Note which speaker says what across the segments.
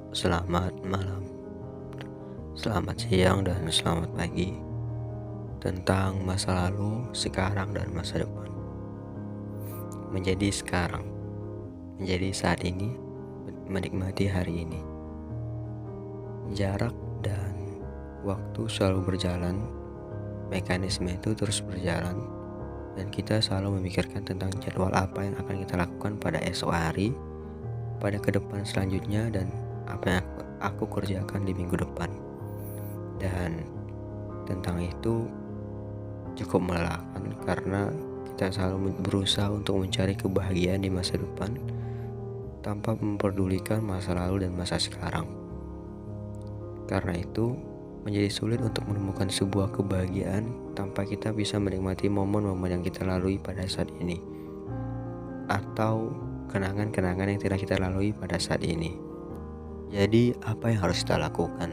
Speaker 1: Selamat malam, selamat siang, dan selamat pagi. Tentang masa lalu, sekarang, dan masa depan. Menjadi sekarang, menjadi saat ini, menikmati hari ini. Jarak dan waktu selalu berjalan, mekanisme itu terus berjalan, dan kita selalu memikirkan tentang jadwal apa yang akan kita lakukan pada esok hari, pada ke depan selanjutnya, dan apa yang aku kerjakan di minggu depan. Dan tentang itu cukup melelahkan karena kita selalu berusaha untuk mencari kebahagiaan di masa depan tanpa memperdulikan masa lalu dan masa sekarang. Karena itu menjadi sulit untuk menemukan sebuah kebahagiaan tanpa kita bisa menikmati momen-momen yang kita lalui pada saat ini, atau kenangan-kenangan yang telah kita lalui pada saat ini. Jadi apa yang harus kita lakukan?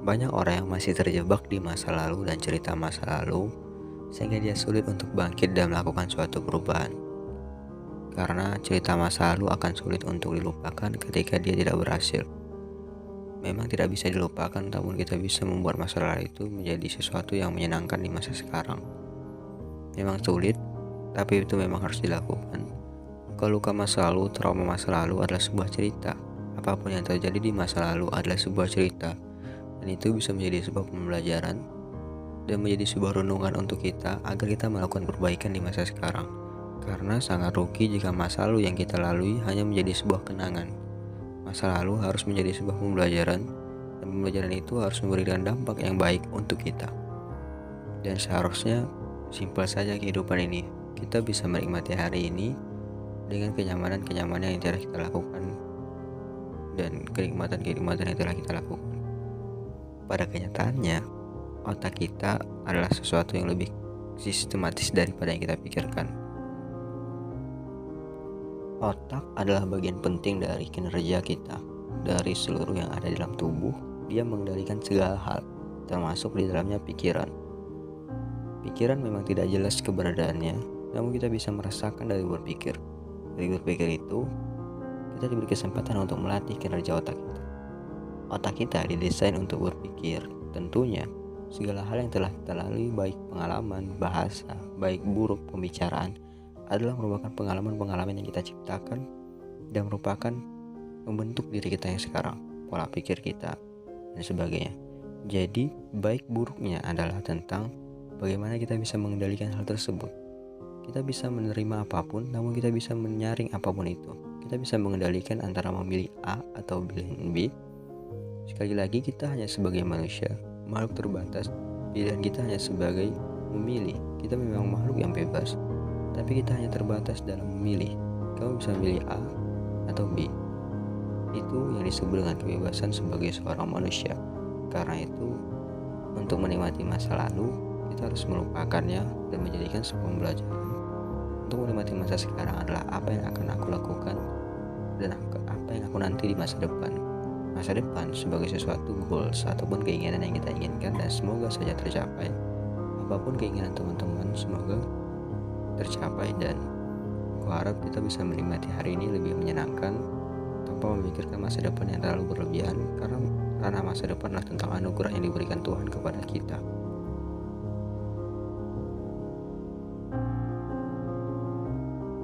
Speaker 1: Banyak orang yang masih terjebak di masa lalu dan cerita masa lalu, sehingga dia sulit untuk bangkit dan melakukan suatu perubahan. Karena cerita masa lalu akan sulit untuk dilupakan ketika dia tidak berhasil. Memang tidak bisa dilupakan, namun kita bisa membuat masa lalu itu menjadi sesuatu yang menyenangkan di masa sekarang. Memang sulit, tapi itu memang harus dilakukan. Luka-luka masa lalu, trauma masa lalu adalah sebuah cerita. Apapun yang terjadi di masa lalu adalah sebuah cerita, dan itu bisa menjadi sebuah pembelajaran dan menjadi sebuah renungan untuk kita agar kita melakukan perbaikan di masa sekarang. Karena sangat rugi jika masa lalu yang kita lalui hanya menjadi sebuah kenangan. Masa lalu harus menjadi sebuah pembelajaran, dan pembelajaran itu harus memberikan dampak yang baik untuk kita. Dan seharusnya simpel saja kehidupan ini. Kita bisa menikmati hari ini dengan kenyamanan-kenyamanan yang telah kita lakukan dan kenikmatan-kenikmatan yang telah kita lakukan. Pada kenyataannya, otak kita adalah sesuatu yang lebih sistematis daripada yang kita pikirkan. Otak adalah bagian penting dari kinerja kita. Dari seluruh yang ada di dalam tubuh, dia mengendalikan segala hal, termasuk di dalamnya pikiran. Pikiran memang tidak jelas keberadaannya, namun kita bisa merasakan dari berpikir. Dari berpikir itu, kita diberi kesempatan untuk melatih kinerja otak kita. Otak kita didesain untuk berpikir. Tentunya, segala hal yang telah kita lalui, baik pengalaman, bahasa, baik buruk, pembicaraan, adalah merupakan pengalaman-pengalaman yang kita ciptakan dan merupakan membentuk diri kita yang sekarang, pola pikir kita, dan sebagainya. Jadi, baik buruknya adalah tentang bagaimana kita bisa mengendalikan hal tersebut. Kita bisa menerima apapun, namun kita bisa menyaring apapun itu. Kita bisa mengendalikan antara memilih A atau pilihan B. Sekali lagi, kita hanya sebagai manusia, makhluk terbatas. Pilihan kita hanya sebagai memilih. Kita memang makhluk yang bebas, tapi kita hanya terbatas dalam memilih. Kamu bisa memilih A atau B. Itu yang disebut dengan kebebasan sebagai seorang manusia. Karena itu, untuk menikmati masa lalu, kita harus melupakannya dan menjadikan sebuah pembelajaran. Untuk menikmati masa sekarang adalah apa yang akan aku lakukan dan apa yang aku nanti di masa depan. Masa depan sebagai sesuatu goals ataupun keinginan yang kita inginkan, dan semoga saja tercapai. Apapun keinginan teman-teman, semoga tercapai, dan aku harap kita bisa menikmati hari ini lebih menyenangkan tanpa memikirkan masa depan yang terlalu berlebihan, karena masa depan adalah tentang anugerah yang diberikan Tuhan kepada kita.